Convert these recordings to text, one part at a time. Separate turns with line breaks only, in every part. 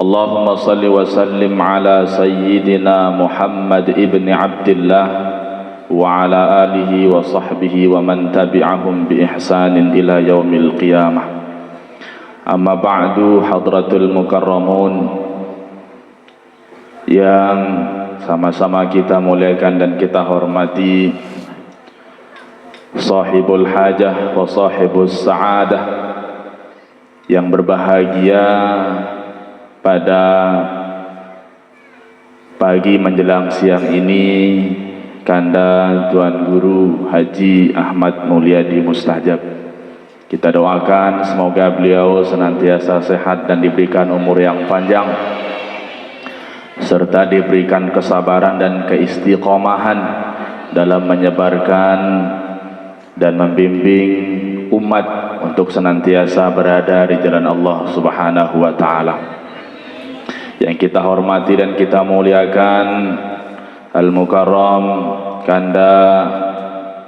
Allahumma salli wa sallim ala sayyidina Muhammad ibn Abdillah wa ala alihi wa sahbihi wa man tabi'ahum bi ihsanin ila yaumil qiyamah. Amma ba'du, hadratul mukarramun yang sama-sama kita muliakan dan kita hormati, sahibul hajah wa sahibus sa'adah, yang berbahagia pada pagi menjelang siang ini, Kanda Tuan Guru Haji Ahmad Mulyadi Mustajab. Kita doakan semoga beliau senantiasa sehat dan diberikan umur yang panjang, serta diberikan kesabaran dan keistiqomahan dalam menyebarkan dan membimbing umat untuk senantiasa berada di jalan Allah Subhanahu wa Ta'ala. Yang kita hormati dan kita muliakan Al-Mukarram Kanda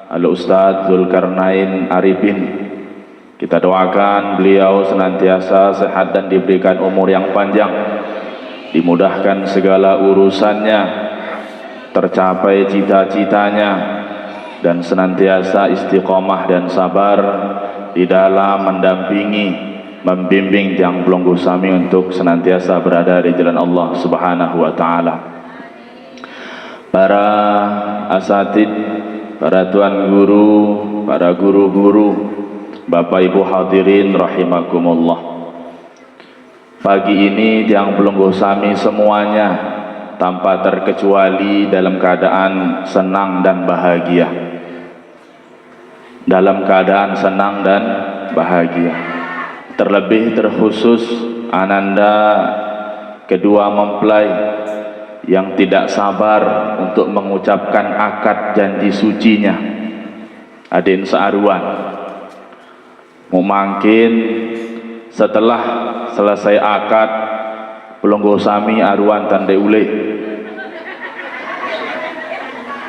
Al-Ustadz Zulkarnain Arifin. Kita doakan beliau senantiasa sehat dan diberikan umur yang panjang, dimudahkan segala urusannya, tercapai cita-citanya, dan senantiasa istiqomah dan sabar di dalam mendampingi, membimbing Tiang Pelunggu Sami untuk senantiasa berada di jalan Allah Subhanahu wa Ta'ala. Para asatid, para tuan guru, para guru-guru, Bapak Ibu hadirin rahimakumullah. Pagi ini Tiang Pelunggu Sami semuanya tanpa terkecuali dalam keadaan senang dan bahagia. Dalam keadaan senang dan bahagia. Terlebih terkhusus ananda kedua mempelai yang tidak sabar untuk mengucapkan akad janji sucinya. Adin Saaruan mungkin setelah selesai akad Pelunggu Sami aruan tandai ule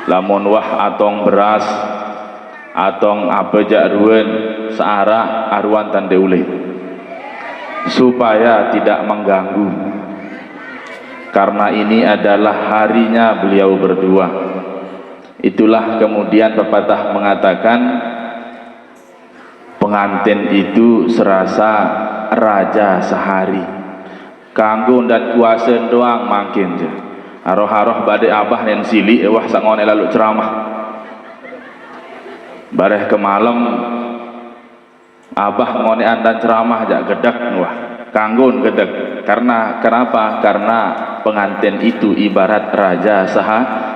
lamun wah atong beras atong apa jakruan searah aruan tandai ule, supaya tidak mengganggu, karena ini adalah harinya beliau berdua. Itulah kemudian pepatah mengatakan pengantin itu serasa raja sehari, kanggo dan kuasa doang makin je aroh-aroh badai abah yang sili wah sangon lalu ceramah bareh ke malam abah ngonean dan ceramah jak gedek wah kanggun gedek. Karena kenapa? Karena pengantin itu ibarat raja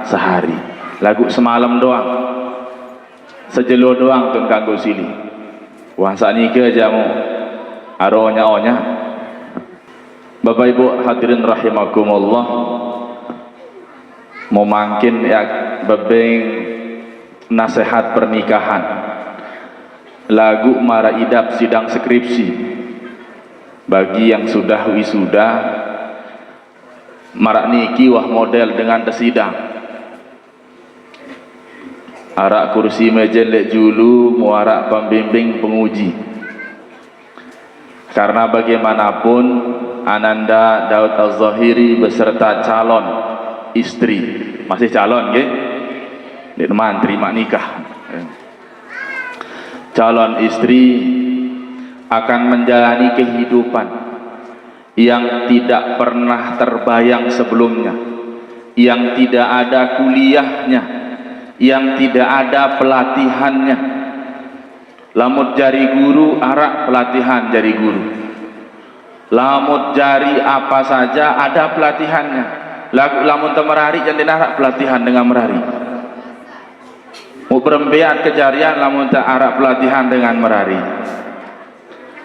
sehari, lagu semalam doang, sejelo doang tun kanggo sili. Wah saknike jamu aronya-onya. Bapak Ibu hadirin rahimakumullah, memangkin ya bebeng nasihat pernikahan, lagu mara idap sidang skripsi. Bagi yang sudah wisuda, marak niki wah model dengan desidang. Arak kursi meja lek julu, muarak pembimbing penguji. Karena bagaimanapun Ananda Daud Az-Zahiri beserta calon istri, masih calon nggih? Nek mantri mak nikah. Calon istri akan menjalani kehidupan yang tidak pernah terbayang sebelumnya, yang tidak ada kuliahnya, yang tidak ada pelatihannya. Lamut jari guru, arak pelatihan jari guru. Lamut jari apa saja ada pelatihannya. Lamun temerari jangan arak pelatihan dengan merari. Mau berembeat kejarian lamun tak arak pelatihan dengan merari.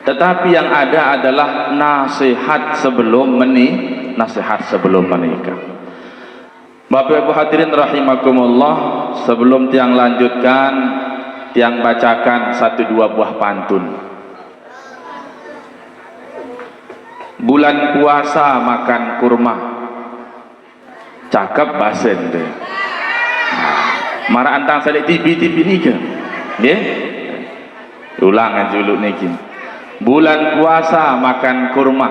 Tetapi yang ada adalah nasihat sebelum menikah. Bapak Ibu hadirin rahimakumullah, sebelum tiang lanjutkan, Tiang bacakan 1-2 buah pantun. Bulan puasa makan kurma. Cakap basen deh. Marah antang salik TV ni ke? Nggih. Ulangan juluk niki. Bulan puasa makan kurma.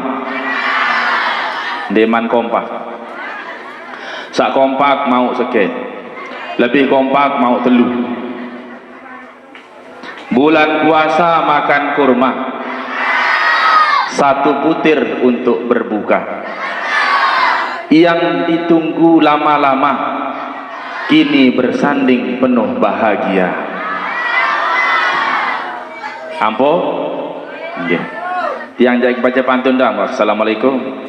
Deman kompak. Sak kompak mau seket. Lebih kompak mau telu. Bulan puasa makan kurma. 1 butir untuk berbuka. Yang ditunggu lama-lama kini bersanding penuh bahagia. Ampun? Nggih. Tiang jek baca pantun dah. Assalamualaikum.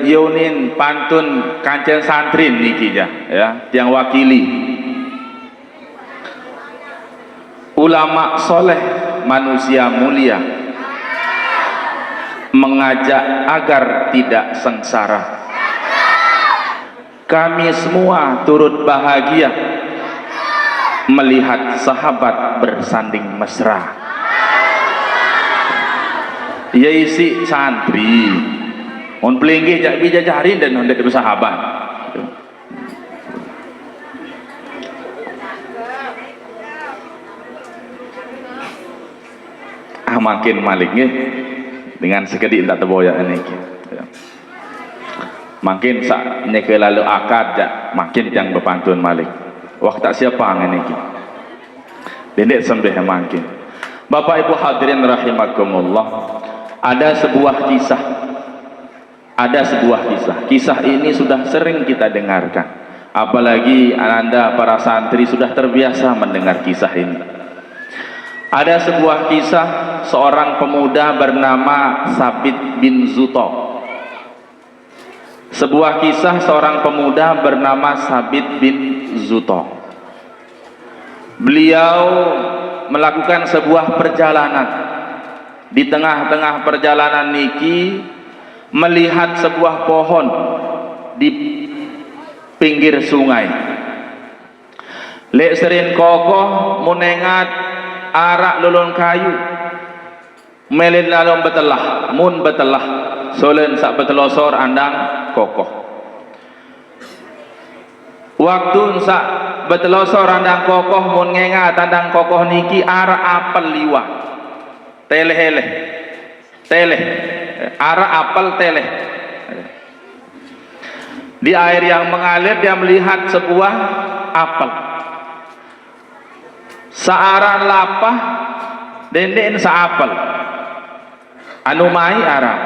Yunin pantun kancen santrin niki ya, tiang wakili. Ulama soleh manusia mulia mengajak agar tidak sengsara. Kami semua turut bahagia melihat sahabat bersanding mesra. Ya isi santri on pelinggih jak bijajarin dan hendak bersahabat. Makin maliknya dengan sekedik tak terboyak ini. Makin sak nyeke lalu akad jak makin yang berpantun malik. Wah tak siapa ini. Dendek sembih makin. Bapak Ibu hadirin rahimakumullah. Ada sebuah kisah. Kisah ini sudah sering kita dengarkan. Apalagi Anda para santri sudah terbiasa mendengar kisah ini. Ada sebuah kisah seorang pemuda bernama Sabit bin Zuto. Sebuah kisah seorang pemuda bernama Sabit bin Zuto. Beliau melakukan sebuah perjalanan. Di tengah-tengah perjalanan niki melihat sebuah pohon di pinggir sungai. Lek serin kokoh munengat arak lulun kayu melin lalom betelah mun betelah solen sak betelosor andang kokoh. Waktu sak betelosor andang kokoh mun ngengat andang kokoh niki arak apel liwat teleh arak apel teleh. Di air yang mengalir dia melihat sebuah apel. Searan lapah denden seapel anu mai arah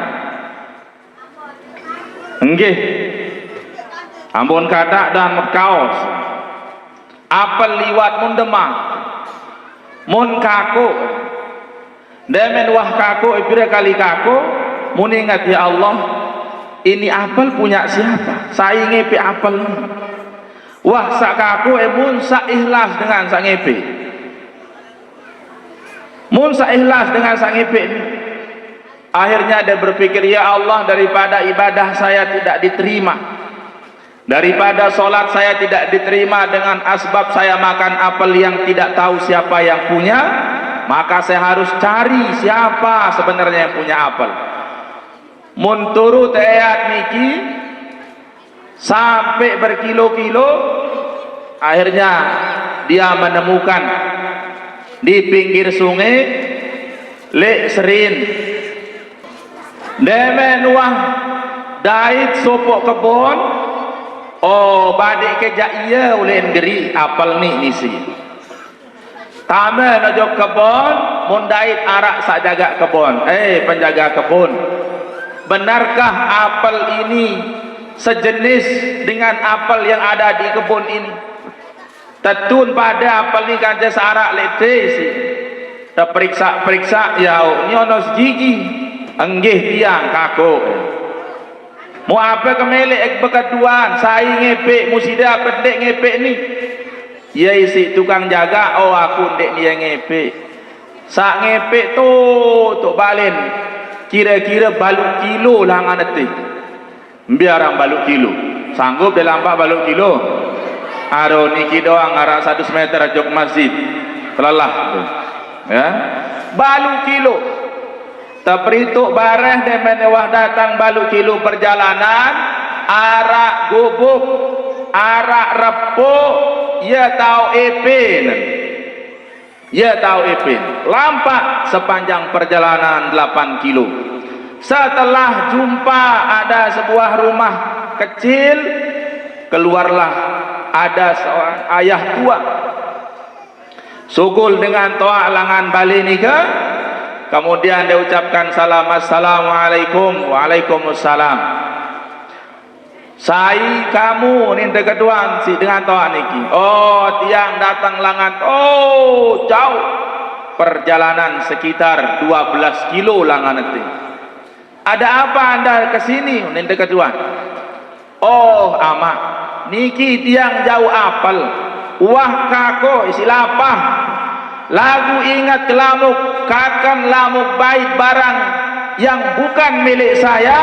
enggih ampun kadak dan kaos apel liwat mun demang mun kaku demen wah kaku ibira kali kaku mun ingat ya Allah ini apel punya siapa saya ngepe apel wah sak kaku mun sak ikhlas dengan sak ngepe mun ikhlas dengan sang ipik. Akhirnya dia berpikir, ya Allah, daripada ibadah saya tidak diterima, daripada solat saya tidak diterima dengan asbab saya makan apel yang tidak tahu siapa yang punya, maka saya harus cari siapa sebenarnya yang punya apel. Mun turu teat niki sampai berkilo-kilo, akhirnya dia menemukan di pinggir sungai lek serin demen wah dait sopok kebon oh badik kejak iya ulen geri apel ni nisi tamen ojo kebon mun dait arak sak jaga kebon penjaga kebun benarkah apel ini sejenis dengan apel yang ada di kebun ini? Tetun pada apel ni kan searak lete si terperiksa ya ni ono gigi enggih tiang kaku mau apa kemelek berkeduan saya ngepek musida pendek ngepek ni ya isi tukang jaga oh aku ndek dia ngepek sak ngepek tu balen kira-kira baluk kilo lah nganeti biarang baluk kilo sanggup dalam 4 baluk kilo. Aro niki doang arah 100 meter jok masjid. Kelalah tu. Ya. Baluk kilo. Terperituk bareh dan menewah datang baluk kilo perjalanan arak gubuk, arak repuk, ya tahu epin. Ya tahu epin. Lampak sepanjang perjalanan 8 kilo. Setelah jumpa ada sebuah rumah kecil, keluarlah ada seorang ayah tua. Sugul dengan toa langan balik ni ke, kemudian dia ucapkan salam, assalamualaikum, waalaikumsalam. Saya kamu ni kedua si dengan toa niki. Oh, tiang datang langan, oh jauh, perjalanan sekitar 12 kilo langan itu. Ada apa anda kesini? Ni kedua. Oh amak, niki tiang jauh apal. Wah kako isi lapah. Lagu ingat kelamuk, kakan lamuk baik barang yang bukan milik saya,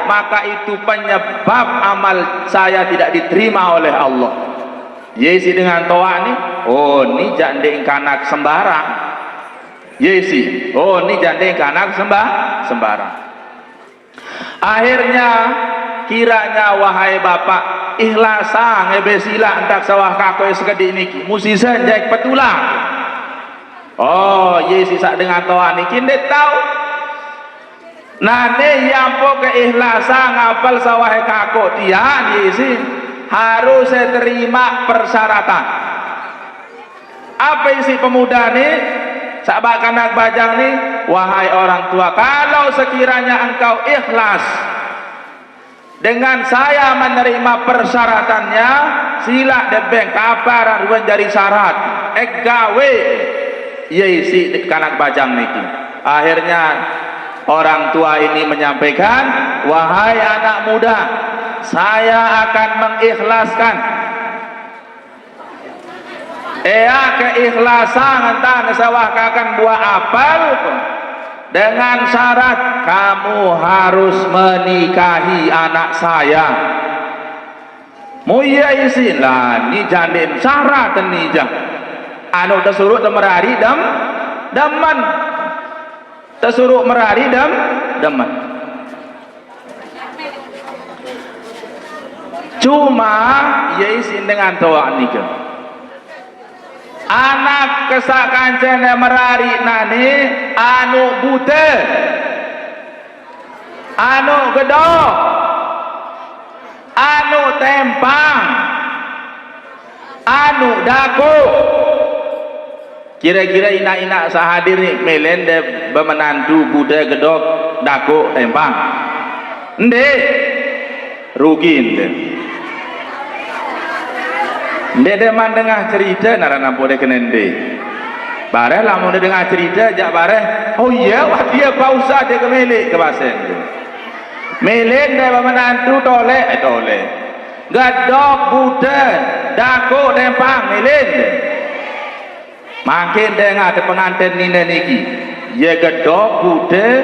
maka itu penyebab amal saya tidak diterima oleh Allah. Yesi dengan toa ni, oh ni jandeng kanak sembarang. Yesi, oh ni jandeng kanak sembarang. Akhirnya kiranya wahai bapak ikhlasa ngebesila entak sawah kakoi sekedik niki musi senjek petulang. Oh Yesus sak dengan toa niki ndak tahu nane yampo keikhlasan ngapal sawah kakok tian Yesus harus terima persyaratan. Apa isi pemuda ni sahabat kanak bajang ni, wahai orang tua, kalau sekiranya engkau ikhlas dengan saya menerima persyaratannya, sila debeng kabar ruan jari syarat gawe yesi kanak bajang niki. Akhirnya orang tua ini menyampaikan, wahai anak muda, saya akan mengikhlaskan keikhlasan entah sawah akan buah apel dengan syarat kamu harus menikahi anak saya. Muya isin lah ni jandin syarat ni jang. Anu tersuruh temerari daman. Tersuruh merari daman. Cuma ya isin dengan toa ni ke. Anak kesakan cene merari nani anu buta, anu gedok, anu tempang, anu daku. Kira-kira inak-inak sahadir ni melen de bemenantu buta gedok daku tempang. Ende rugin de. Dia mendengar cerita narana boleh kenende. Bareh lah mau dengar cerita jak bareh. Oh iya, wah dia pausa dia ke milik ke basen. Milik dia menantu toleh, gedok budan, dako dempang milik. Makin dengar pengantin nina niki. Ya gedok budan,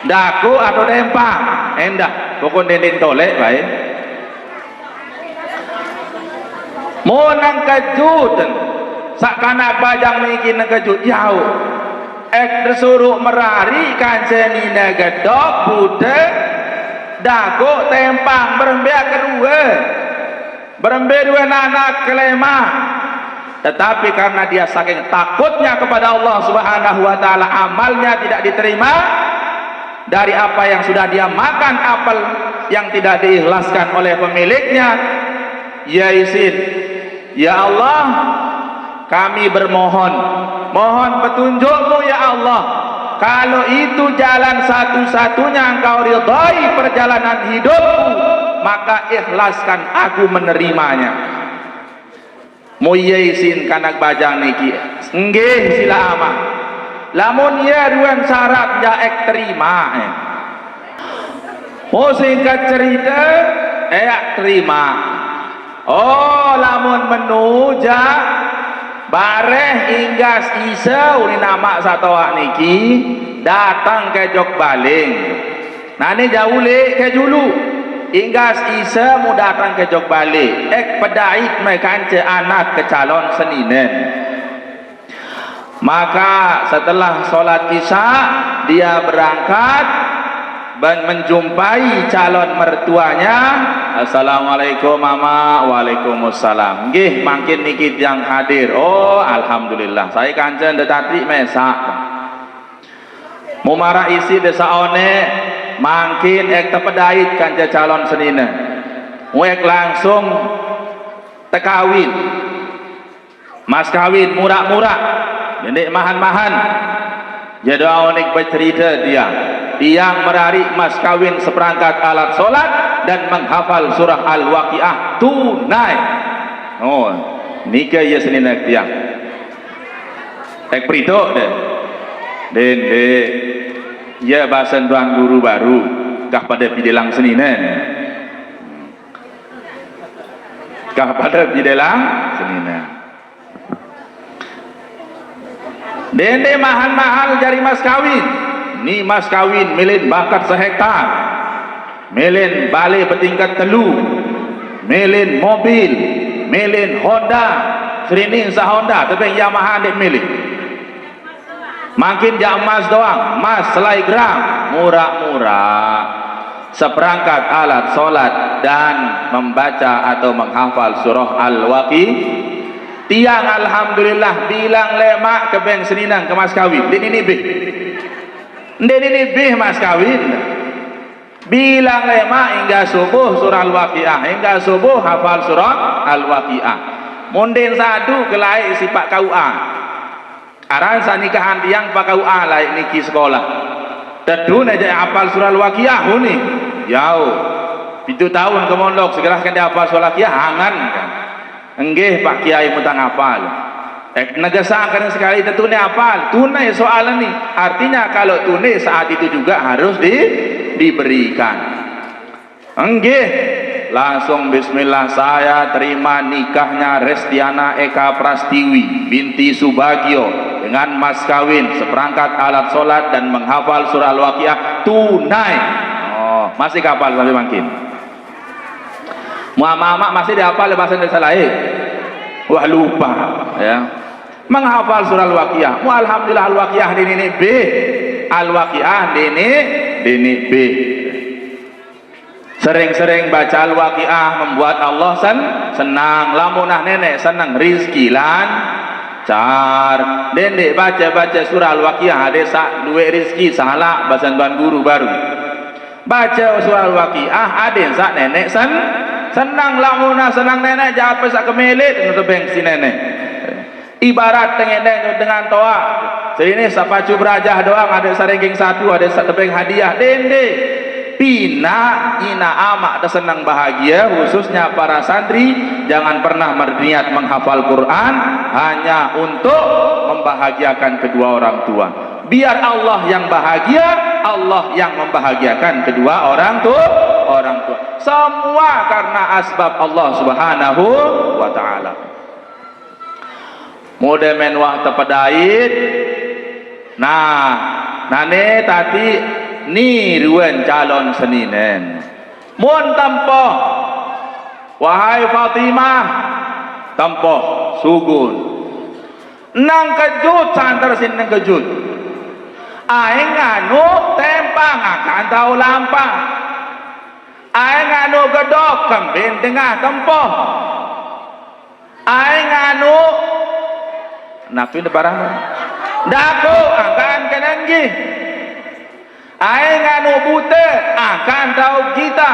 dako atau dempang. Endah, pokok dendin toleh baik. Monang kejut sak kanak bajang niki nang kejut jauh tersuruh merari kanceni gedok bude dago tempang berembe kedua berembe dua anak kelema. Tetapi karena dia saking takutnya kepada Allah Subhanahu wa taala, amalnya tidak diterima dari apa yang sudah dia makan, apel yang tidak diikhlaskan oleh pemiliknya. Ya izin, ya Allah, kami bermohon, mohon petunjukmu ya Allah. Kalau itu jalan satu-satunya engkau ridhai perjalanan hidupku, maka ikhlaskan aku menerimanya. Muyaisin kanak bajang niki, nggih sila ama. Lamun ya ruan syarat ja terima. Oh singkat cerita, terima. Oh lamun menuja bareh inggas isau ni nama satoak niki datang ke jok baling. Nani jauh le ke julu hingga isa mu datang ke jog balik pedait mai kanca anak ke calon seninen. Maka setelah solat isya dia berangkat dan menjumpai calon mertuanya. Assalamualaikum mama. Waalaikumsalam. Nggih makin niki yang hadir. Oh alhamdulillah saya kanca detati mesak mumarah isi desa one makin tepedait kanca calon senina muek langsung tekawin mas kawin murah-murah jadi mahan-mahan jadi onik bercerita dia yang menarik mas kawin seperangkat alat solat dan menghafal surah Al-Waqiah tunai. Oh nikah ya senina tiang prito deh den ya bahasan tuan guru baru kah pada pidelang seninen kah pada pidelang seninen dende mahal-mahal dari mas kawin ni mas kawin milin bakat sehektar milin balai bertingkat telu milin mobil milin Honda Srining sa Honda tapi Yamaha dek milih makin jak emas doang emas selai gram murah-murah seperangkat alat solat dan membaca atau menghafal surah Al-Waqiah tiang alhamdulillah bilang lemak ke beng seninang ke mas kawin ini bih mas kawin bilang lemak hingga subuh surah Al-Waqiah hingga subuh hafal surah Al-Waqiah munden sadu kelai sifat KUA aran sanikahan tiang pakau alai niki sekolah tedu aja hafal surah Al-Waqiah ni jauh 7 tahun ke mondok segera kan dia hafal surah Al-Waqiah hangan kan enggih Pak Kiai mutang hafal negesakan sekali tentunya hafal tunai soalan ni artinya kalau tunai saat itu juga harus diberikan enggih langsung bismillah saya terima nikahnya Restiana Eka Prastiwi binti Subagio dengan mas kawin seperangkat alat solat dan menghafal surah Al-Waqiah tunai. Oh masih kapal tapi makin muamamak masih dihafal bahasa Indonesia lain wah lupa ya menghafal surah Al-Waqiah alhamdulillah Al-Waqiah dini B Al-Waqiah dini B sering-sering baca Al-Waqiah membuat Allah senang lamunah nenek senang rizki lancar dendek baca surah Al-Waqiah ada duit rizki salah bahasa tuan guru baru baca surah Al-Waqiah ada sak nenek senang lamunah senang nenek jangan pesak kemelit untuk bengsi nenek ibarat dengan toa sini sapacu berajah doang ada saringking satu ada tebeng hadiah dendek pina ina amak senang bahagia khususnya para santri jangan pernah berniat menghafal Quran hanya untuk membahagiakan kedua orang tua biar Allah yang bahagia Allah yang membahagiakan kedua orang tua semua karena asbab Allah subhanahu wa ta'ala mode menwah tepedait nane tadi ni ruan calon seninen mun tempoh wahai Fatimah tempoh sugun nang kejut santer sin nang kejut aing anu tempang akan tahu lampang aing anu gedok kembin tengah tempoh aing anu napi barang daku akan kenanggi aing anu buta akan tahu kita.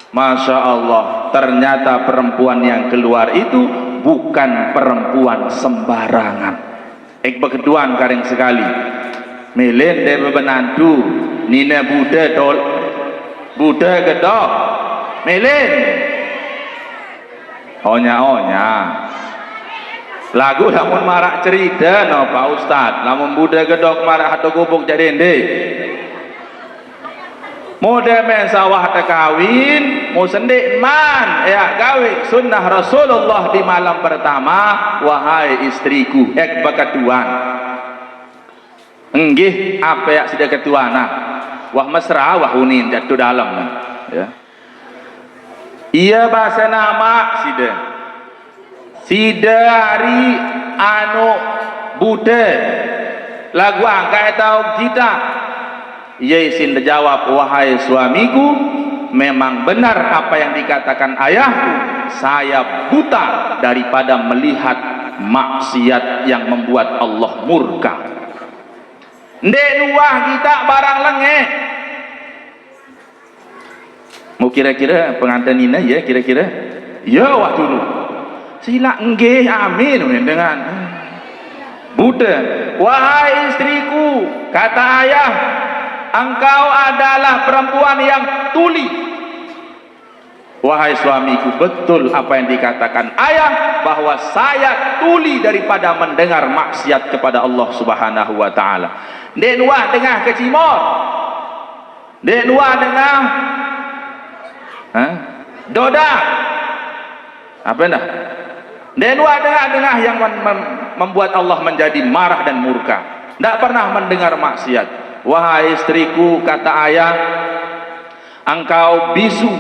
Masya Allah ternyata perempuan yang keluar itu bukan perempuan sembarangan bekeduan karing sekali milen de bebenantu nina buda gedok milen onya lagu lamun marak cerita no Pak Ustad lamun buda gedok marak atau gubuk jadi ende muda men sawah tekawin mu sendik man ya gawe sunnah Rasulullah di malam pertama wahai istriku bekeduan enggih apa ya sudah ketuana wah mesra wah unin jatuh dalam ya. Ia bahasa nama sida hari anu bude lagu angkat tahu kita. Ia isin jawab, wahai suamiku, memang benar apa yang dikatakan ayahku, saya buta daripada melihat maksiat yang membuat Allah murka. Ndek nuah kita barang lengeh. Mau kira-kira pengantin ini ya, kira-kira ya waktu dulu sila enggih amin dengan Buddha. Wahai istriku, kata ayah, engkau adalah perempuan yang tuli. Wahai suamiku, betul apa yang dikatakan ayah, bahwa saya tuli daripada mendengar maksiat kepada Allah Subhanahu wa taala. Dek nuah tengah kecimor, dek nuah tengah doda apa dah? Dek nuah tengah yang membuat Allah menjadi marah dan murka. Tidak pernah mendengar maksiat. Wahai istriku, kata ayah, engkau bisu.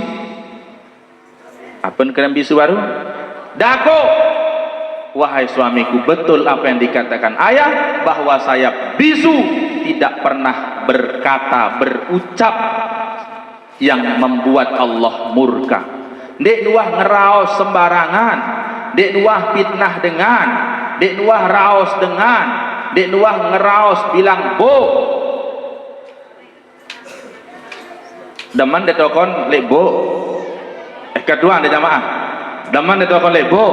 Apa kena bisu baru? Dako. Wahai suamiku, betul apa yang dikatakan ayah, bahwa saya bisu, tidak pernah berkata, berucap yang membuat Allah murka. Dek nuah ngeraos sembarangan, dek nuah fitnah dengan, dek nuah raos dengan, dek nuah ngeraos bilang bo. Daman de tokon lebo. Kedua ada jamaah. Daman de tokon lebo.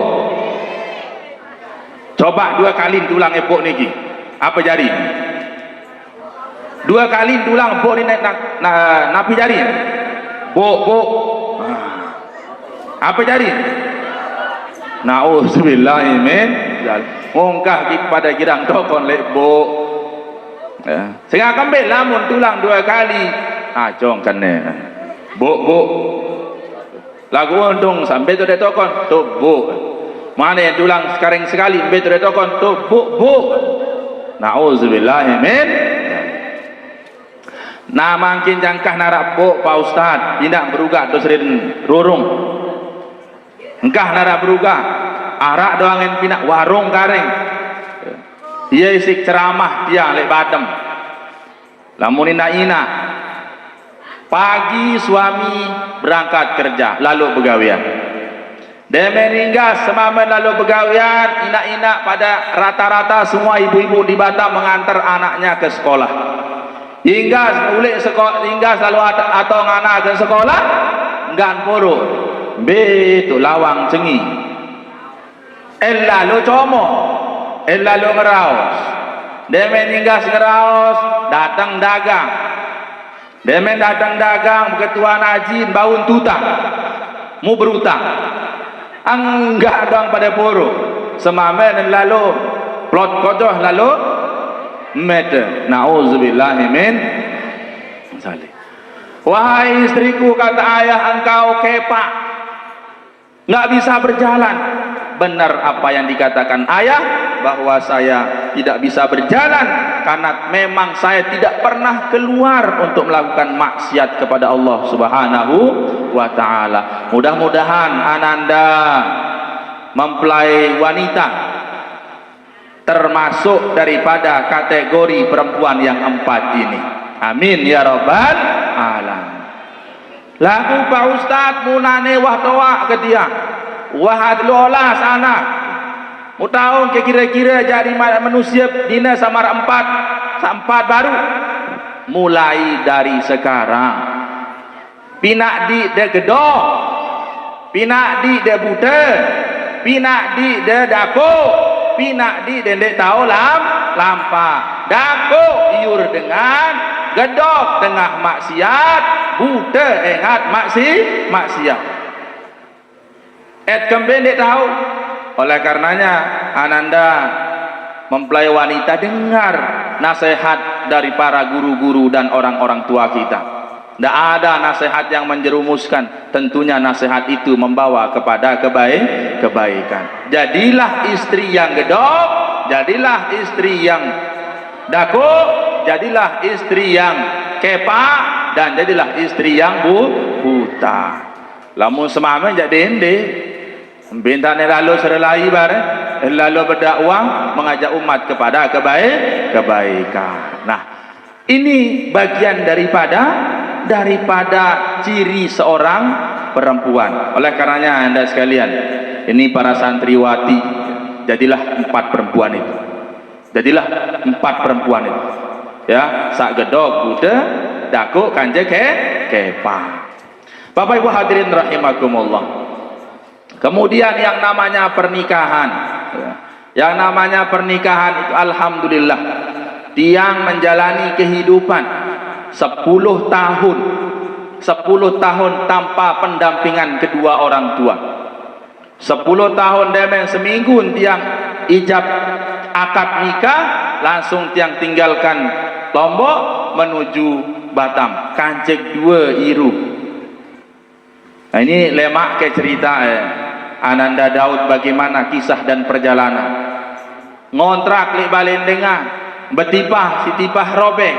Coba 2 kali tulang ebok niki. Apa jari? 2 kali tulang ebok ni napi jari. Bo. Apa jari? Nauzubillahi min ngongkah kepada girang tokon lebo. Ya. Sehingga kembali lamun tulang 2 kali. Acong kan ne. Bo. Lagu untung sampai tu dia tokon tu bo. Mana yang tulang sekarang sekali sampai tu dia tokon tu bo. Nauzubillahi min. Nah makin jangkah narak bo Pak Ustaz tidak berugah tu sering rurung. Engkah narak berugah arak doangin pinak warung kareng. Ia isik ceramah dia lek badem. Lamun ina pagi suami berangkat kerja lalu begawian. Demen hingga semamen lalu begawian, ina-ina pada rata-rata semua ibu-ibu di Batam mengantar anaknya ke sekolah. Hingga ulik sekolah, hingga selalu atau anak ke sekolah, nggan poro. Betul lawang cengi. Lalu como, lalu ngeraos. Demen hingga ngeraos, datang dagang. Demen datang dagang, ketua najin, baun tutang, mu berutang. Enggak dong pada poro. Semamen lalu plot kodoh lalu mete. Nauzubillahi min zalik. Wahai istriku, kata ayah, engkau kepak, nggak bisa berjalan. Benar apa yang dikatakan ayah, bahwa saya tidak bisa berjalan karena memang saya tidak pernah keluar untuk melakukan maksiat kepada Allah Subhanahu wa taala. Mudah-mudahan ananda mempelai wanita termasuk daripada kategori perempuan yang 4 ini. Amin ya rabbal alamin. Lagu Pak Ustaz munane wah toa ke dia. Wah lola sana. Mu tahu kira-kira jadi manusia dina samar 4 baru. Mulai dari sekarang. Pinak di de gedok. Pinak di de buta. Pinak di de dako. Pinak di de tahu lampa. Dako iur dengan gedok tengah maksiat. Buta ingat maksiat. Kembali tahu. Oleh karenanya ananda mempelai wanita, dengar nasihat dari para guru-guru dan orang-orang tua kita. Tidak ada nasihat yang menjerumuskan. Tentunya nasihat itu membawa kepada kebaikan. Jadilah istri yang gedok, jadilah istri yang dako, jadilah istri yang kepak, dan jadilah istri yang buta. Lamun semamen jadi ende bintane lalu serelai bareng lalu berdakwah mengajak umat kepada kebaikan. Nah, ini bagian daripada ciri seorang perempuan. Oleh karenanya Anda sekalian, ini para santriwati, jadilah 4 perempuan itu. Jadilah 4 perempuan itu. Ya, sak gedog buta dakuk kanje kepa. Bapak Ibu hadirin rahimakumullah. Kemudian yang namanya pernikahan, yang namanya pernikahan itu alhamdulillah tiang menjalani kehidupan 10 tahun 10 tahun tanpa pendampingan kedua orang tua. 10 tahun demen seminggu tiang ijab akad nikah, langsung tiang tinggalkan Lombok menuju Batam, kancek 2 iru. Nah, ini lemak ke cerita Ananda Daud bagaimana kisah dan perjalanan. Ngontrak li balendengan, betipah si tipah robek.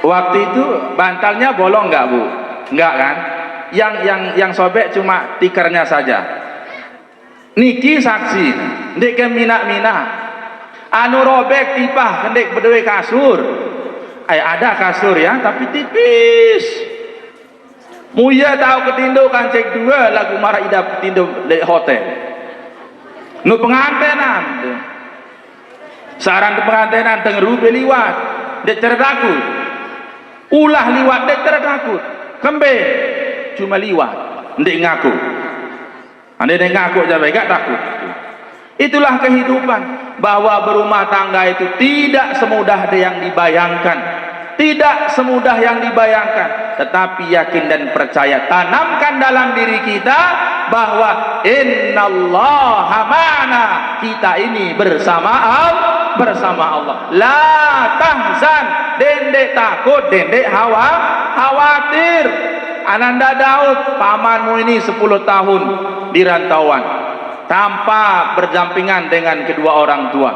Waktu itu bantalnya bolong enggak, Bu? Enggak kan? Yang sobek cuma tikernya saja. Niki saksi, ndek ke mina-mina. Anu robek tipah kendek berdua kasur. Ada kasur ya, tapi tipis. Muya tahu ketindo kancek 2 lagu marah idap ketindo di hotel. Nu pengantenan. Saran pengantenan tengerupe liwat, dek tertakut. Ulah liwat dek tertakut. Kembe cuma liwat, ndek ngaku. Ande dek ngaku jabe gak takut. Itulah kehidupan, bahwa berumah tangga itu tidak semudah yang dibayangkan. Tidak semudah yang dibayangkan, tetapi yakin dan percaya, tanamkan dalam diri kita bahwa innallaha ma'ana, kita ini bersama Allah. La tahzan, dendek takut, dendek khawatir. Ananda Daud, pamanmu ini 10 tahun di rantauan tanpa berdampingan dengan kedua orang tua.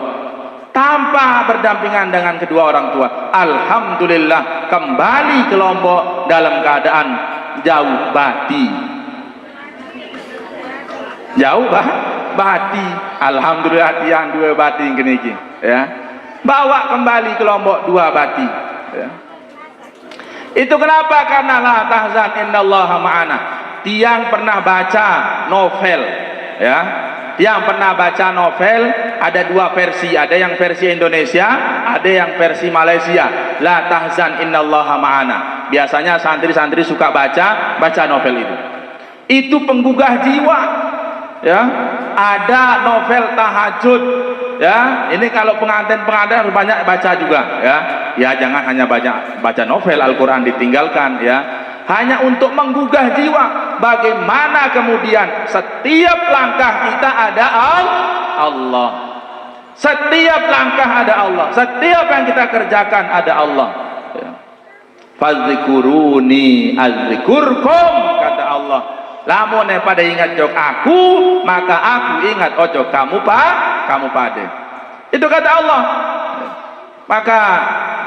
Tanpa berdampingan dengan kedua orang tua, alhamdulillah kembali ke Lombok dalam keadaan jauh bati. Jauh bati. Alhamdulillah tiang 2 bati keniki, ya. Bawa kembali ke Lombok 2 bati, ya. Itu kenapa? Karena la tahzan innallaha ma'ana. Tiang pernah baca novel, ya. Yang pernah baca novel, ada 2 versi, ada yang versi Indonesia, ada yang versi Malaysia. La tahzan innallaha ma'ana. Biasanya santri-santri suka baca novel itu. Itu penggugah jiwa, ya. Ada novel tahajud, ya. Ini kalau pengantin-pengantin harus banyak baca juga, ya. Ya, jangan hanya baca novel Al-Qur'an ditinggalkan, ya. Hanya untuk menggugah jiwa. Bagaimana kemudian setiap langkah kita ada Allah. Setiap langkah ada Allah. Setiap yang kita kerjakan ada Allah. Fadzikuruni azzikurkum, kata Allah. Lamun pada ingat jok aku, maka aku ingat ojo kamu pada. Itu kata Allah. Maka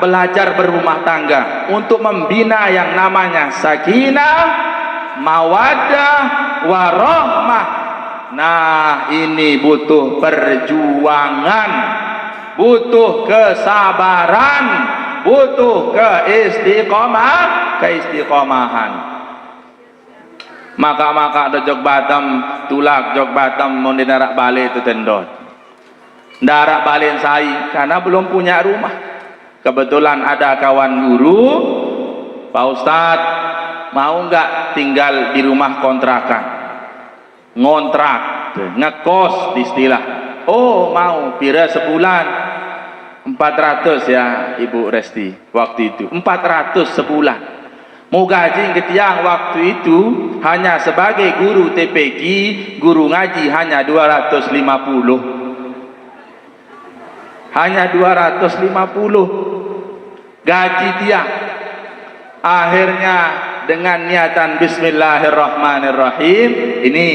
belajar berumah tangga untuk membina yang namanya sakinah, mawaddah, warahmah. Nah, ini butuh perjuangan, butuh kesabaran, butuh keistiqomahan. Maka ada jog Batam, tulak jog Batam mau dinarak balik itu tendot. Darak balik sai karena belum punya rumah. Kebetulan ada kawan guru, Pak Ustadz, mau nggak tinggal di rumah kontrakan? Ngontrak, ngekos istilah. Oh mau, pira sebulan 400 ya Ibu Resti waktu itu, 400 sebulan. Mau gaji ketiang waktu itu hanya sebagai guru TPQ, guru ngaji hanya 250. Hanya 250 gaji dia. Akhirnya dengan niatan bismillahirrahmanirrahim, ini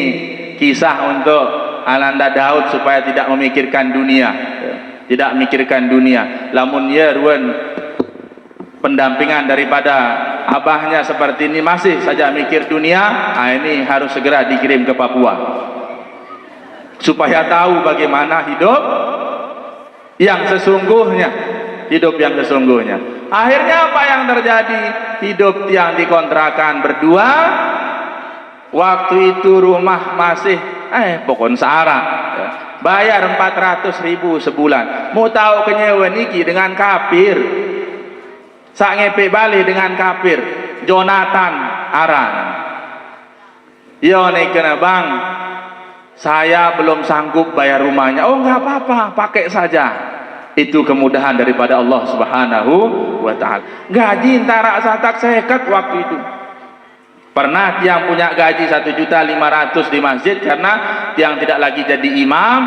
kisah untuk Ananda Daud supaya tidak memikirkan dunia, tidak memikirkan dunia. Lamun ya ruan pendampingan daripada abahnya seperti ini masih saja mikir dunia, ini harus segera dikirim ke Papua supaya tahu bagaimana hidup yang sesungguhnya, hidup yang sesungguhnya. Akhirnya apa yang terjadi? Hidup yang dikontrakan berdua. Waktu itu rumah masih pokon syarat, bayar 400.000 sebulan. Mau tahu kenyewa niki dengan kafir, sak ngepek balik dengan kafir, Jonathan Aran. Yo nih kena bang, saya belum sanggup bayar rumahnya. Oh nggak apa-apa, pakai saja. Itu kemudahan daripada Allah Subhanahu wa Ta'ala. Gaji antara satak sekat waktu itu. Pernah tiang punya gaji 1.500.000 di masjid karena tiang tidak lagi jadi imam,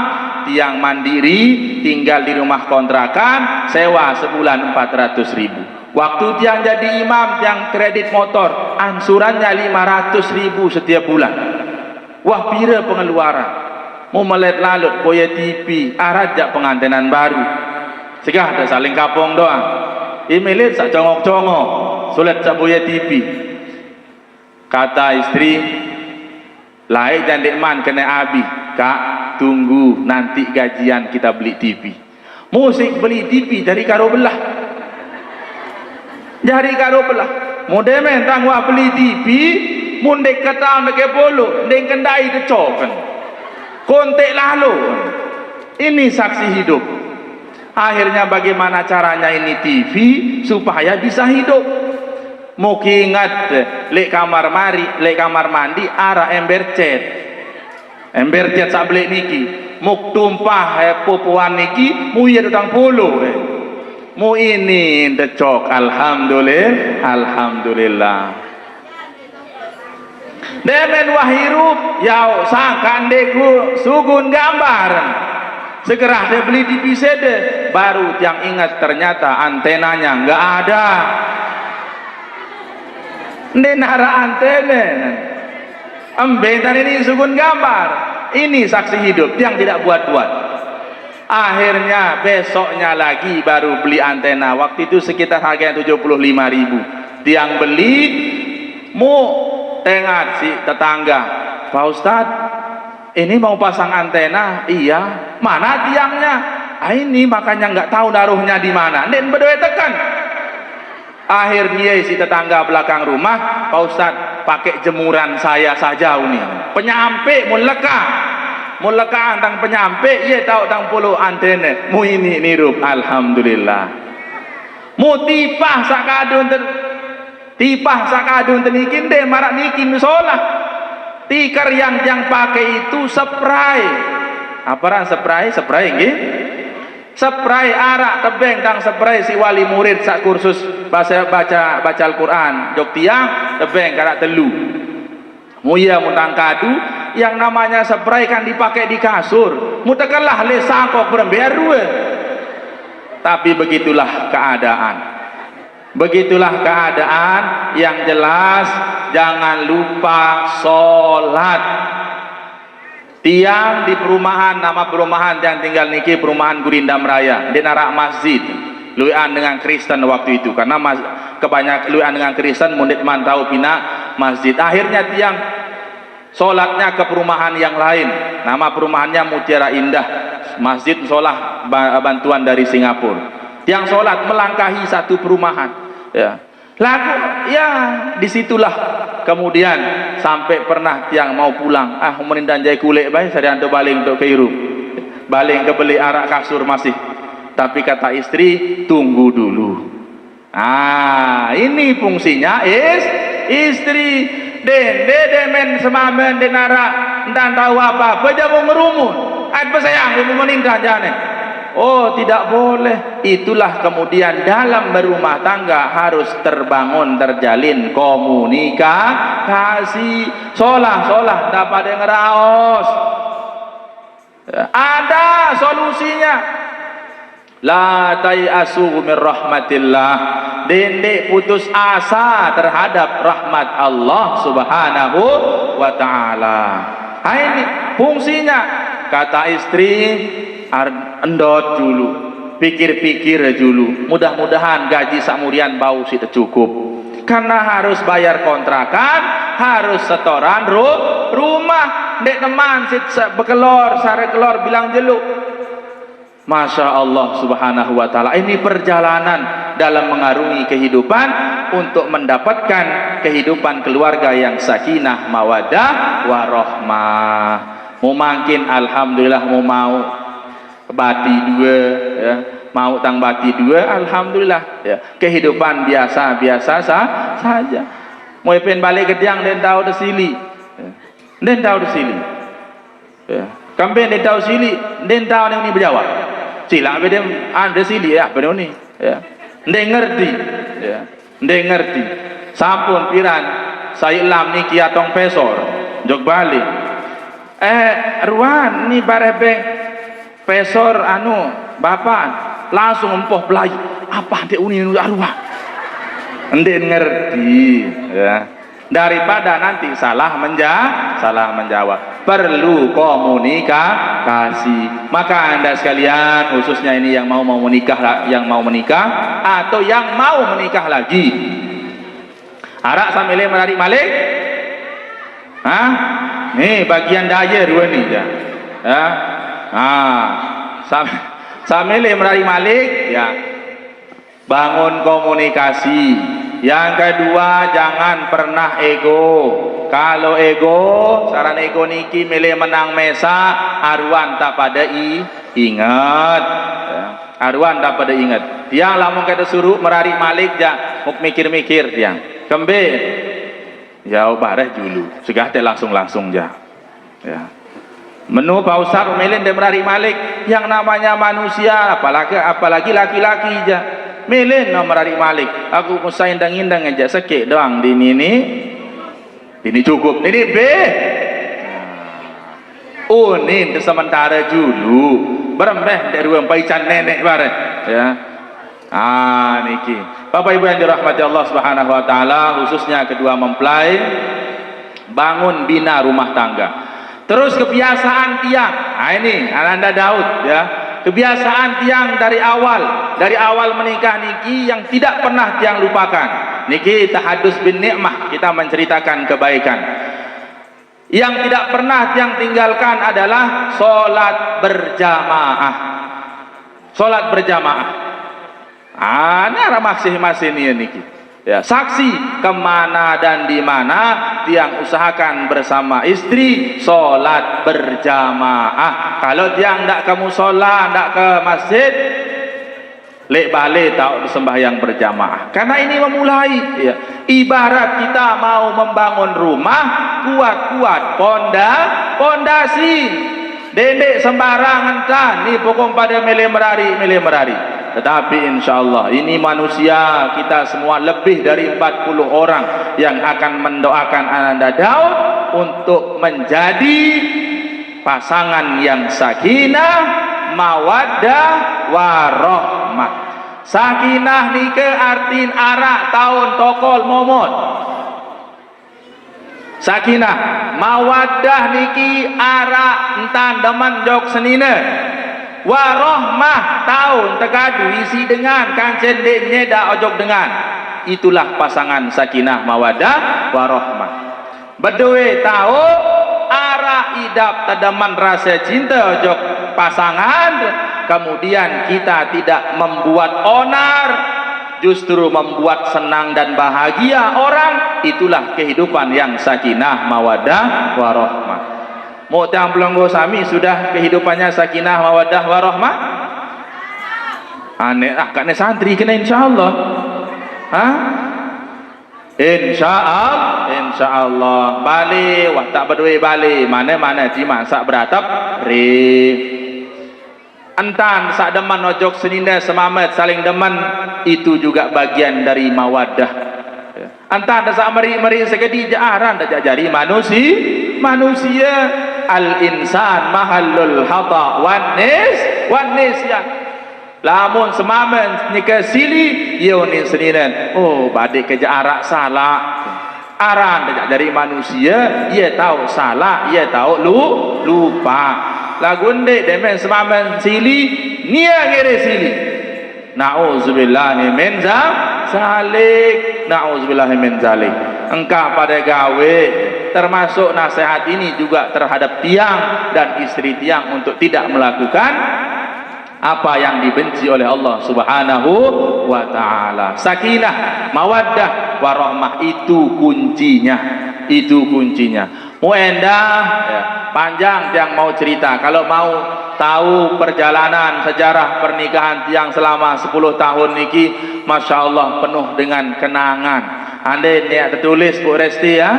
tiang mandiri, tinggal di rumah kontrakan, sewa sebulan 400.000. Waktu tiang jadi imam, tiang kredit motor, ansurannya 500.000 setiap bulan. Wah, pira pengeluaran. Mau melet lalut boya TV, arajak pengantenan baru. Segah ada saling kapong doang. Emailin sak congok-congok, sulit sak boya TV. Kata istri, lain jandik man kena abi, kak tunggu nanti gajian kita beli TV. Musik beli TV dari karo belah, dari karo belah. Mudemen tangwa beli TV, mundek kata ndek polo, ndek kendai decoken, kontek lalu. Ini saksi hidup. Akhirnya bagaimana caranya ini TV supaya bisa hidup? Muki ingat lek kamar mandi arah ember cet sablek niki muk tumpah pupuan niki mu iya dutang puluh mu ini decok. Alhamdulillah demen wahirup yau sangkan deku sugun gambar segera dia beli di pisede baru yang ingat ternyata antenanya nggak ada. Nara antene embetan ini sugun gambar. Ini saksi hidup yang tidak buat-buat. Akhirnya besoknya lagi baru beli antena. Waktu itu sekitar harganya 75.000. Tiang beli mu tengat si tetangga, Pak Ustadz ini mau pasang antena. Iya, mana tiangnya? Ini makanya nggak tahu naruhnya di mana. Nen berdua tekan. Akhirnya si tetangga belakang rumah, Pak Ustadz pakai jemuran saya saja ini. Penyampe muleka antang penyampe, ia tahu tang puluh antene. Mu ini nirup, alhamdulillah. Mu tipah sakadun tenikin deh marak nikin musola. Tikar yang pakai itu spray. Apa spray nggih? Spray arak tebeng tang spray si wali murid sak kursus baca Al-Quran jok tiang tebeng karak telu muya mutang kadu yang namanya spray kan dipakai di kasur mutakalah le sangkok beremberu. Tapi begitulah keadaan yang jelas. Jangan lupa sholat. Tiang di perumahan, nama perumahan yang tinggal niki perumahan Gurindam Raya di narak masjid luian dengan Kristen waktu itu karena kebanyak luian dengan Kristen mundit mantau pina masjid. Akhirnya tiang sholatnya ke perumahan yang lain, nama perumahannya Mutiara Indah, masjid sholat bantuan dari Singapura. Tiang sholat melangkahi satu perumahan ya. Lalu ya disitulah kemudian sampai pernah tiang mau pulang menindan jai kulek baik saya antuk baling untuk keiru baling ke beli arak kasur masih, tapi kata istri tunggu dulu. Ini fungsinya istri demen semamen denara dan tahu apa jamu merumun apa sayang mau menindan jane. Oh tidak boleh. Itulah kemudian dalam berumah tangga harus terbangun terjalin komunikasi. Solah dapat ngeraos. Ada solusinya. La tayasu min rahmatillah. Dendek putus asa terhadap rahmat Allah Subhanahu wa taala. Ini fungsinya. Kata istri endot dulu pikir-pikir dulu, mudah-mudahan gaji samurian bau sih cukup, karena harus bayar kontrakan, harus setoran rumah, dek teman sit bekelor sare kelor bilang jeluk. Masya Allah subhanahu wa ta'ala, ini perjalanan dalam mengarungi kehidupan untuk mendapatkan kehidupan keluarga yang sakinah, mawadah, warahmah. Mau makin alhamdulillah, mau bati dua ya, mau tang bati dua alhamdulillah ya. Kehidupan biasa-biasa saja. Mau pengen balik ke tiang dan tahu desili ya. Dan tahu desili ya. Kampen dan tahu sili dan tahu yang ini berjawab sila beda anda sili ya benar ni ya. Ndek ngerti ya, ndek ngerti sampun piran saya lam ni kiatong pesor jog balik ruan ni barebe pesor anu bapak langsung empoh belai apa dek uni arwah ndek ngerti ya. Daripada nanti salah menjawab, perlu komunikasi. Maka anda sekalian, khususnya ini yang mau menikah, atau yang mau menikah lagi, arak sambil menarik malik, nih bagian daya dua nih ya, sambil menarik malik ya, bangun komunikasi. Yang kedua, jangan pernah ego. Kalau ego, saran ego niki milih menang mesa, arwan tak pada ingat. Arwan tak pada ingat. Tiang lamun kata suruh merarik malik ja, muk mikir-mikir tiang. Kembe, jauh bareh dulu. Segah teh langsung ja. Ya. Menu Pak Ustaz milih dia merarik malik, yang namanya manusia, apalagi laki-laki ja. Milih nomor hari malik, aku usah indang-indang aja sekek doang di ini cukup, ini B. Ini sementara dulu, berembeh dari ruang paican nenek bareng, ya. Niki, Bapak Ibu yang dirahmati Allah Subhanahu Wa Taala, khususnya kedua mempelai, bangun bina rumah tangga. Terus kebiasaan tiang, ini Ananda Daud, ya. Kebiasaan tiang dari awal menikah niki yang tidak pernah tiang lupakan. Niki tahadus bin nikmah, kita menceritakan kebaikan. Yang tidak pernah tiang tinggalkan adalah sholat berjamaah. Sholat berjamaah. Ini arah masing-masing niki. Ya, saksi kemana dan di mana tiang usahakan bersama istri sholat berjamaah. Kalau tiang tidak ke musola, tidak ke masjid, lek balik tahu sembahyang berjamaah. Karena ini memulai ya. Ibarat kita mau membangun rumah, kuat-kuat pondasi. Dendek sembarangan kan, ni pokok pada milih merari. Tetapi insya Allah ini manusia, kita semua lebih dari 40 orang yang akan mendoakan Ananda Daud untuk menjadi pasangan yang sakinah, mawaddah, warahmah. Sakinah nike artin arak tahun tokol momot. Sakinah, mawaddah niki arak entan demen jok senine. Warahmah tahun tegadu isi dengan kancen dek nyeda ojok dengan. Itulah pasangan sakinah, mawaddah, warahmah. Berdua tahu arah idap tedaman rasa cinta ojok pasangan, kemudian kita tidak membuat onar, justru membuat senang dan bahagia orang. Itulah kehidupan yang sakinah, mawaddah, warahmah. Mau tiang pelonggo sami sudah kehidupannya sakinah, mawaddah, warahmah. Aneh kakne santri kena insyaallah. Insyaallah balik wah tak berdua balik mana cima sak beratap entan sak deman ojok senina semamet saling deman, itu juga bagian dari mawaddah. Entan sak meri segedi jaran dak jari manusia al-insan mahallul hata wanis ya. Lamun semamen nikah sili yo ni seninan, oh badik kerja arak salah aran dari manusia, ia tahu salah, ia tahu lupa lagu ndek demen semamen sili nia ngere sili Nauzubillahi min zalik. Nauzubillahi min zalik. Engkau pada gawe, termasuk nasihat ini juga terhadap tiang dan istri tiang untuk tidak melakukan apa yang dibenci oleh Allah Subhanahu wa taala. Sakinah, mawaddah, warahmah itu kuncinya. Itu kuncinya. Muendah ya, panjang tiang mau cerita. Kalau mau tahu perjalanan sejarah pernikahan tiang selama 10 tahun niki, Masya Allah penuh dengan kenangan. Andai niat tertulis Bu Resti ya,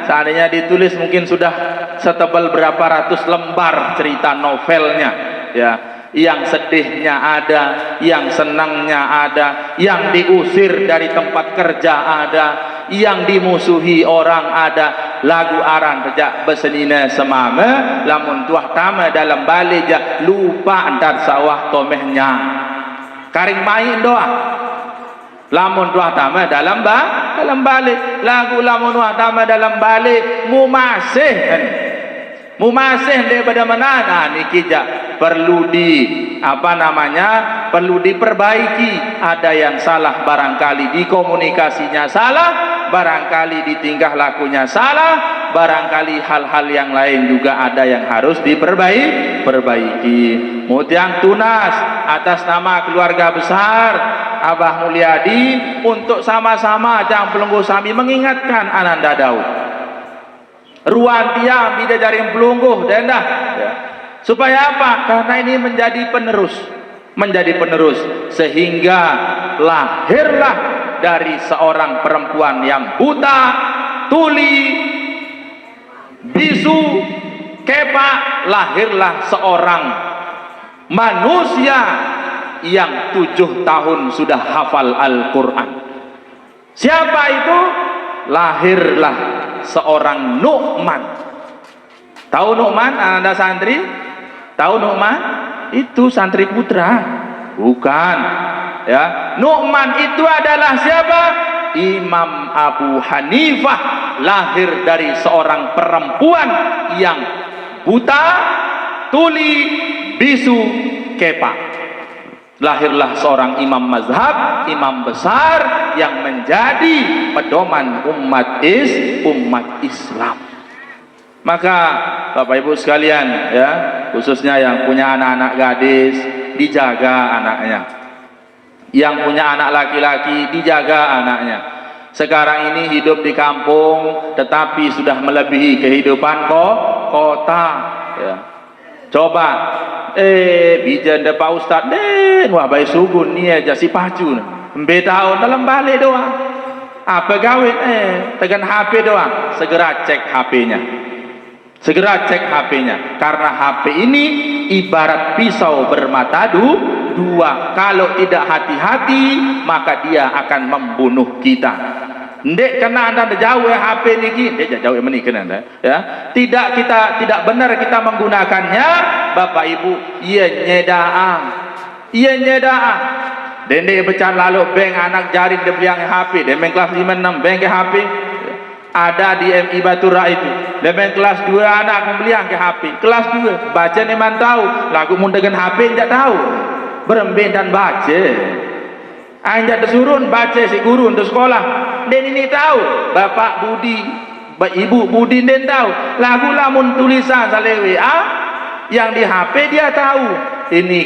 seandainya ditulis mungkin sudah setebal berapa ratus lembar cerita novelnya ya. Yang sedihnya ada, yang senangnya ada, yang diusir dari tempat kerja ada, yang dimusuhi orang ada. Lagu aran sejak besenina semame, lamun tuah tama dalam balik ja lupa antar sawah tomehnya. Karing main doa. Lamun tuah tama dalam balik, lagu lamun tuah tama dalam balik mumasih daripada mana? Nah niki ja perlu perlu diperbaiki. Ada yang salah barangkali di komunikasinya salah, barangkali di tingkah lakunya salah, barangkali hal-hal yang lain juga ada yang harus diperbaiki. Mutiang tunas atas nama keluarga besar Abah Mulyadi untuk sama-sama Jang Pelunggu Sami mengingatkan Ananda Daud. Ruan tiang bida jaring pelungguh dendah ya. Supaya apa? Karena ini menjadi penerus sehingga lahirlah dari seorang perempuan yang buta, tuli, bisu, kepak, lahirlah seorang manusia yang 7 tahun sudah hafal Al-Quran. Siapa itu? Lahirlah seorang Nu'man. Tahu Nu'man? Anda santri? Tahu Nu'man? Itu santri putra. Bukan. Ya, Nu'man itu adalah siapa? Imam Abu Hanifah, lahir dari seorang perempuan yang buta, tuli, bisu, kepak. Lahirlah seorang imam mazhab, imam besar yang menjadi pedoman umat Islam. Maka Bapak Ibu sekalian ya, khususnya yang punya anak-anak gadis, dijaga anaknya. Yang punya anak laki-laki, dijaga anaknya. Sekarang ini hidup di kampung tetapi sudah melebihi kehidupan kota ya. Coba bijan de Pak Ustad wah bayi sugun ni aja si pacu tahun dalam balik doang. Apa gawin tekan HP doang, segera cek HP-nya. Segera cek HP-nya karena HP ini ibarat pisau bermata dua. Kalau tidak hati-hati maka dia akan membunuh kita. Ndek kena anda jauh HP niki, ndek jauh meni kena anda ya. Tidak benar kita menggunakannya Bapak Ibu. Ia nyedaang. Dende pecah lalu bank anak jaring dia beli HP, dia main kelas 5 6 bank ke HP. Ada di MI Batura itu. Dia main kelas 2 anak membeli ke HP. Kelas 2 baca ni man tahu, lagu mun dengan HP enggak tahu. Beremben dan baca. Anjak tersurun baca si guru untuk sekolah. Den ini tahu, Bapak Budi, Ibu Budi den tahu. Lagu lamun tulisan sale WA yang di HP dia tahu. Ini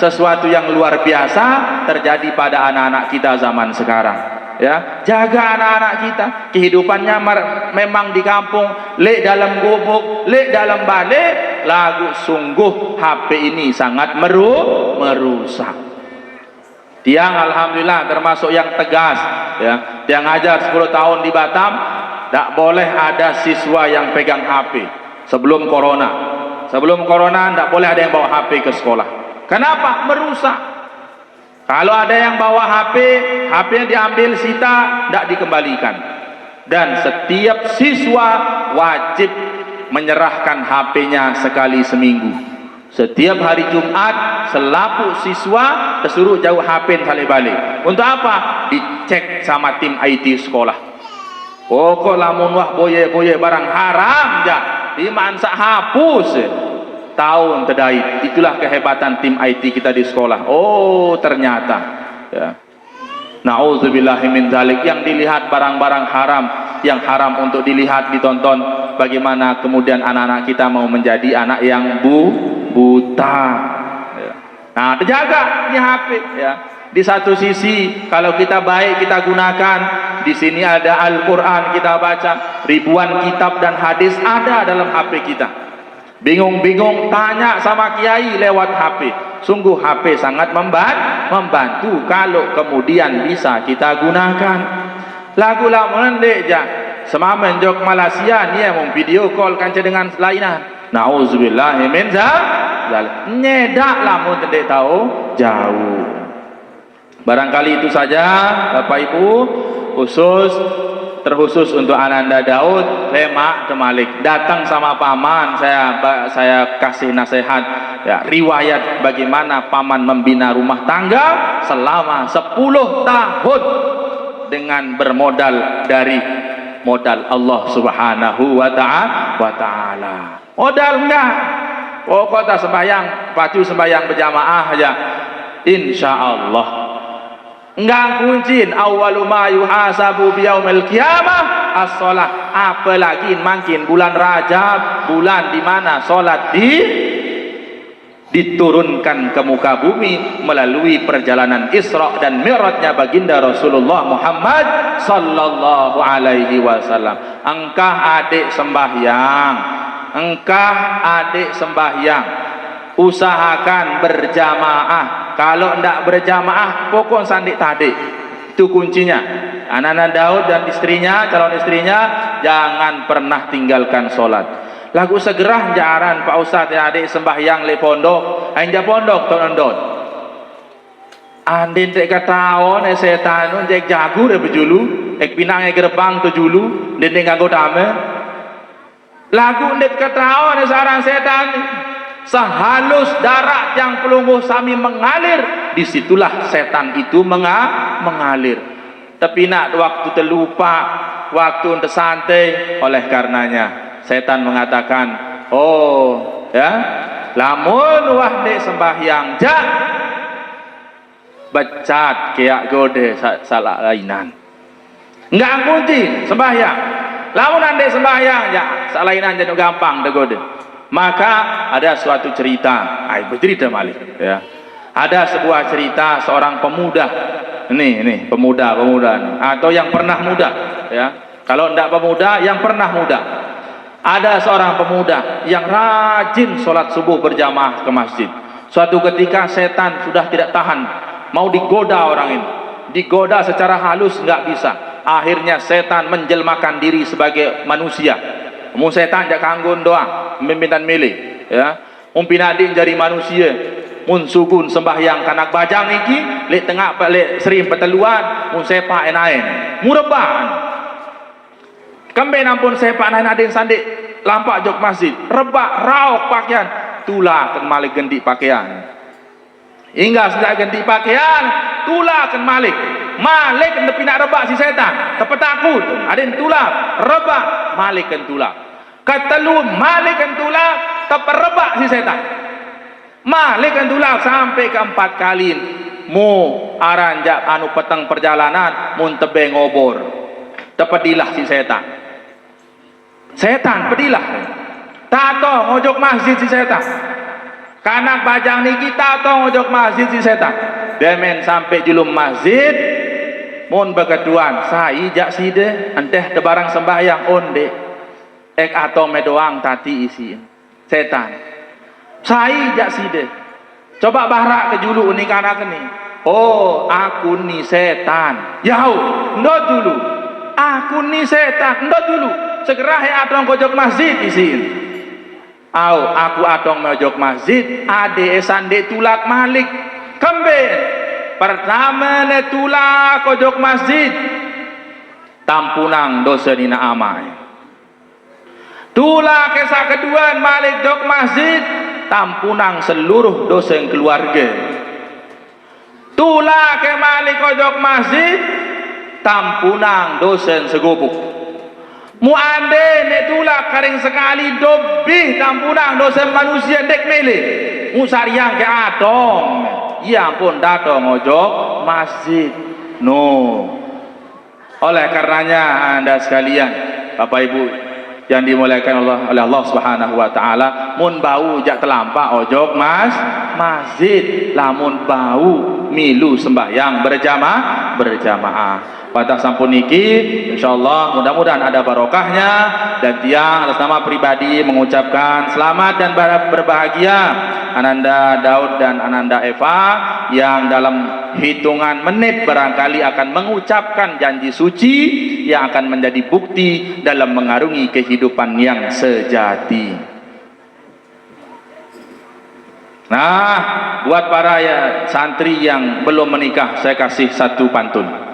sesuatu yang luar biasa terjadi pada anak-anak kita zaman sekarang ya. Jaga anak-anak kita, kehidupannya memang di kampung, lek dalam gubuk, lek dalam balik. Lagu sungguh HP ini sangat merusak. Tiang alhamdulillah termasuk yang tegas ya. Tiang ajar 10 tahun di Batam, tak boleh ada siswa yang pegang HP sebelum corona. Sebelum corona tidak boleh ada yang bawa HP ke sekolah. Kenapa? Merusak. Kalau ada yang bawa HP-nya diambil sita, tidak dikembalikan. Dan setiap siswa wajib menyerahkan HP-nya sekali seminggu. Setiap hari Jumat selapu siswa disuruh jauh HP sekali balik. Untuk apa? Dicek sama tim IT sekolah. Pokok lamun wah boye barang haram ja. Di mansa hapus tahun terdait. Itulah kehebatan tim IT kita di sekolah. Oh ternyata ya. Na'udzubillahi min dzalik, yang dilihat barang-barang haram, yang haram untuk dilihat, ditonton. Bagaimana kemudian anak-anak kita mau menjadi anak yang buta ya. Nah terjaga di HP ya. Di satu sisi kalau kita baik kita gunakan, di sini ada Al-Quran kita baca, ribuan kitab dan hadis ada dalam HP kita. Bingung-bingung tanya sama kiai lewat HP. Sungguh HP sangat membantu kalau kemudian bisa kita gunakan. Lagu-lagu mendek je semamen jok Malaysia ni yang video call kanca dengan lainan. Nauzubillah min zalik. Nyedak lamun mendek tahu jauh. Barangkali itu saja Bapak Ibu, terkhusus untuk Ananda Daud, lemak temalik. Datang sama paman, saya kasih nasihat ya, riwayat bagaimana paman membina rumah tangga selama 10 tahun dengan bermodal dari modal Allah Subhanahu wa ta'ala. Modal enggak? Oh kota sembahyang, pacu sembahyang berjamaah aja. Insyaallah. Enggak kuncin awwalu ma yuhasabu biyaumil qiyamah as-shalah. Apalagi makin bulan Rajab, bulan di mana salat diturunkan ke muka bumi melalui perjalanan Isra dan Mi'rajnya baginda Rasulullah Muhammad sallallahu alaihi wasallam. Engkah adik sembahyang, usahakan berjamaah. Kalau tidak berjamaah, pokok sandik tadi. Itu kuncinya. Anak-anak Daud dan istrinya, calon istrinya, jangan pernah tinggalkan solat. Lagu segerah jaran Pak Ustadz ya, adik sembahyang le pondok, anja pondok tonondon. Andin tek kataon setan nun jek jagu re bejulu, ek pinang gerbang tu julu, den ngago dame. Lagu ndet kataon sarang setan. Sehalus darah yang pelungguh sami mengalir, disitulah setan itu mengalir. Tapi nak waktu terlupa, waktu tersantai, oleh karenanya setan mengatakan, oh ya, lamun wahde sembahyang jak becat kayak gode salah lainan. Enggak kunci sembahyang. Lamun ande sembahyang ya salah lainan jadi gampang tegode. Maka ada suatu cerita, bercerita malik ya. Ada sebuah cerita seorang pemuda, ini pemuda atau yang pernah muda ya. Kalau tidak pemuda, yang pernah muda. Ada seorang pemuda yang rajin sholat subuh berjamaah ke masjid. Suatu ketika setan sudah tidak tahan, mau digoda orang ini, digoda secara halus nggak bisa. Akhirnya setan menjelmakan diri sebagai manusia. Mun setan jak kanggun doang, memimpin milih ya. Mun pinading jadi manusia, mun sugun sembahyang kanak bajang niki, lek tengah lek sering peteluan, mun sepak enain, mureban. Kembe nampun sepak enain adin sandik, lampak jok masjid, rebak rauk pakaian, tulah malik ganti pakaian. Hingga sejak ganti pakaian, tulah malik nepi nak rebak si setan, tepetakut, adin tulah rebak malik tulah. Ketelu malik tulah teperebak si setan. Malik tulah sampai ke 4 kali. Mu aranjak anu peteng perjalanan mun tebe ngobor. Tepedilah si setan. Setan pedilah. Tato ngojok masjid si setan. Kanak bajang niki tato ngojok masjid si setan. Demen sampai julum masjid. Mun bekeduan sai jak side enteh tebarang sembahyang onde. Ek atau medoang tati isi setan. Sai jak side. Coba bahrak ke julu ni kanak ni. Oh, aku ni setan. Yau, ndot dulu. Aku ni setan, ndot dulu. Segera he atong kojok masjid isin. Au, aku atong mojok masjid, ade sande tulak malik. Kembe. Pertama ne tulak kojok masjid. Tampunang dosa dina amai. Tulah kisah kedua malik jok masjid, tampunang seluruh dosa yang keluarga. Tulah ke malik jok masjid, tampunang dosa yang segubuk. Muande nek tula karing sekali dobih tampunang dosa manusia dek mele. Musariang ke atong. Ya ampun datang ojok masjid. No. Oleh karenanya Anda sekalian, Bapak Ibu yang dimuliakan oleh Allah Subhanahu wa taala, mun bau jak telampak ojok masjid, lamun bau milu sembahyang berjamaah. Pada sampun niki insyaallah mudah-mudahan ada barokahnya, dan tiang atas nama pribadi mengucapkan selamat dan berbahagia Ananda Daud dan Ananda Eva yang dalam hitungan menit barangkali akan mengucapkan janji suci yang akan menjadi bukti dalam mengarungi kehidupan yang sejati. Nah, buat para santri yang belum menikah, saya kasih satu pantun.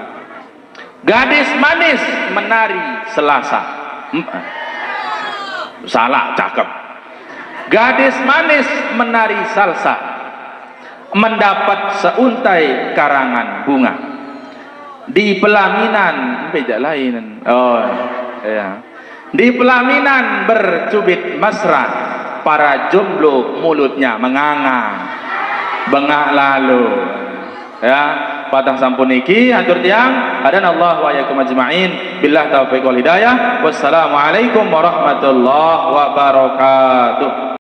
Gadis manis menari Selasa. Salah, cakep. Gadis manis menari salsa, mendapat seuntai karangan bunga. Di pelaminan beda lain. Oh, ya. Di pelaminan bercubit mesra, para jomblo mulutnya menganga. Bengak lalu. Ya, patah sampun niki hatur tiang hadanallahu wa iyyakum ajma'in billah taufiq wal hidayah. Wassalamualaikum warahmatullahi wabarakatuh.